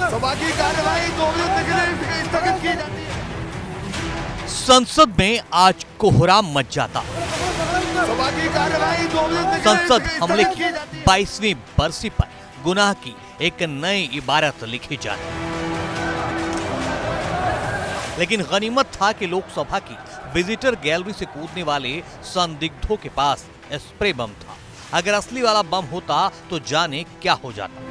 सभा की कार्यवाही 2 बजे तक के लिए स्थगित की जाती है। संसद में आज कोहराम मच जाता। सभा की कार्यवाही 2 बजे तक के लिए संसद हमले स्थगित की की जाती है। 22वीं बरसी पर गुनाह की एक नई इबारत लिखी जाती। लेकिन गनीमत था कि लोकसभा की विजिटर गैलरी से कूदने वाले संदिग्धों के पास स्प्रे बम था। अगर असली वाला बम होता तो जाने क्या हो जाता।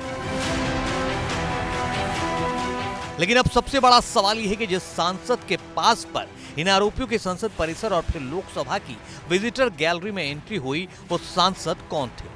लेकिन अब सबसे बड़ा सवाल यह है कि जिस सांसद के पास पर इन आरोपियों के संसद परिसर और फिर लोकसभा की विजिटर गैलरी में एंट्री हुई, वो सांसद कौन थे,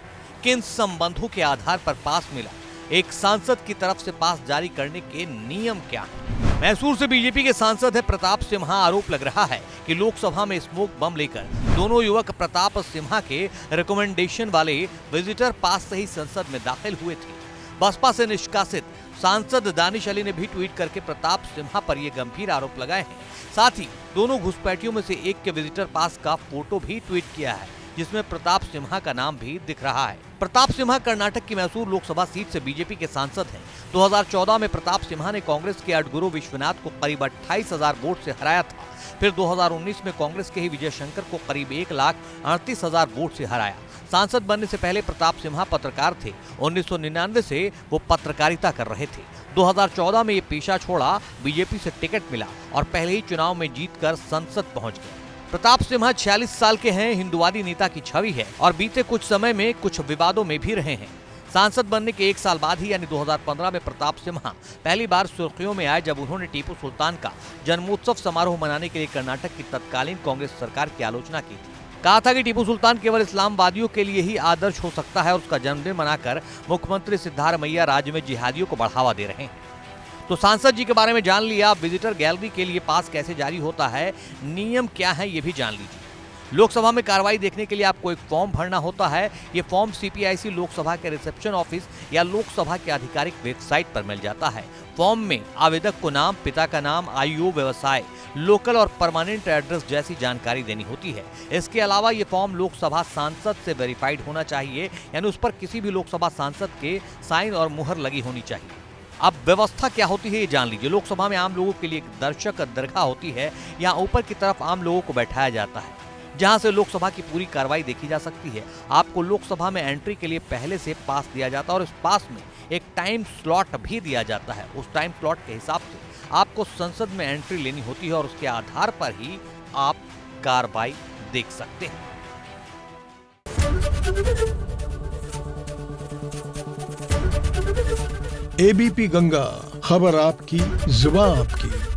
किन संबंधों के आधार पर पास मिला, एक सांसद की तरफ से पास जारी करने के नियम क्या हैं? मैसूर से बीजेपी के सांसद है प्रताप सिम्हा। आरोप लग रहा है कि लोकसभा में स्मोक बम लेकर दोनों युवक प्रताप सिम्हा के रिकमेंडेशन वाले विजिटर पास से ही संसद में दाखिल हुए थे। बसपा से निष्कासित सांसद दानिश अली ने भी ट्वीट करके प्रताप सिम्हा पर ये गंभीर आरोप लगाए हैं। साथ ही दोनों घुसपैठियों में से एक के विजिटर पास का फोटो भी ट्वीट किया है, जिसमें प्रताप सिम्हा का नाम भी दिख रहा है। प्रताप सिम्हा कर्नाटक की मैसूर लोकसभा सीट से बीजेपी के सांसद हैं। 2014 में प्रताप सिम्हा ने कांग्रेस के अडगुरु विश्वनाथ को करीब 28,000 वोट से हराया था। फिर 2019 में कांग्रेस के ही विजय शंकर को करीब 1,38,000 वोट से हराया। सांसद बनने से पहले प्रताप सिम्हा पत्रकार थे। 1999 से वो पत्रकारिता कर रहे थे। 2014 में ये पेशा छोड़ा, बीजेपी से टिकट मिला और पहले ही चुनाव में जीतकर संसद पहुंच गए। प्रताप सिम्हा 46 साल के हैं, हिंदुवादी नेता की छवि है और बीते कुछ समय में कुछ विवादों में भी रहे हैं। सांसद बनने के 1 साल बाद ही यानी 2015 में प्रताप सिम्हा पहली बार सुर्खियों में आए, जब उन्होंने टीपू सुल्तान का जन्मोत्सव समारोह मनाने के लिए कर्नाटक की तत्कालीन कांग्रेस सरकार की आलोचना की थी। कहा था कि टीपू सुल्तान केवल इस्लामवादियों के लिए ही आदर्श हो सकता है और उसका जन्मदिन मनाकर मुख्यमंत्री सिद्धारमैया राज्य में जिहादियों को बढ़ावा दे रहे हैं। तो सांसद जी के बारे में जान लिया। विजिटर गैलरी के लिए पास कैसे जारी होता है, नियम क्या है, ये भी जान लीजिए। लोकसभा में कार्रवाई देखने के लिए आपको एक फॉर्म भरना होता है। ये फॉर्म सीपीआईसी लोकसभा के रिसेप्शन ऑफिस या लोकसभा के आधिकारिक वेबसाइट पर मिल जाता है। फॉर्म में आवेदक को नाम, पिता का नाम, आयु, व्यवसाय, लोकल और परमानेंट एड्रेस जैसी जानकारी देनी होती है। इसके अलावा ये फॉर्म लोकसभा सांसद से वेरीफाइड होना चाहिए, यानी उस पर किसी भी लोकसभा सांसद के साइन और मुहर लगी होनी चाहिए। अब व्यवस्था क्या होती है ये जान लीजिए। लोकसभा में आम लोगों के लिए एक दर्शक दरगाह होती है। यहाँ ऊपर की तरफ आम लोगों को बैठाया जाता है, जहां से लोकसभा की पूरी कार्रवाई देखी जा सकती है। आपको लोकसभा में एंट्री के लिए पहले से पास दिया जाता है और इस पास में एक टाइम स्लॉट भी दिया जाता है। उस टाइम स्लॉट के हिसाब से आपको संसद में एंट्री लेनी होती है और उसके आधार पर ही आप कार्रवाई देख सकते हैं। एबीपी गंगा, खबर आपकी, जुबान आपकी।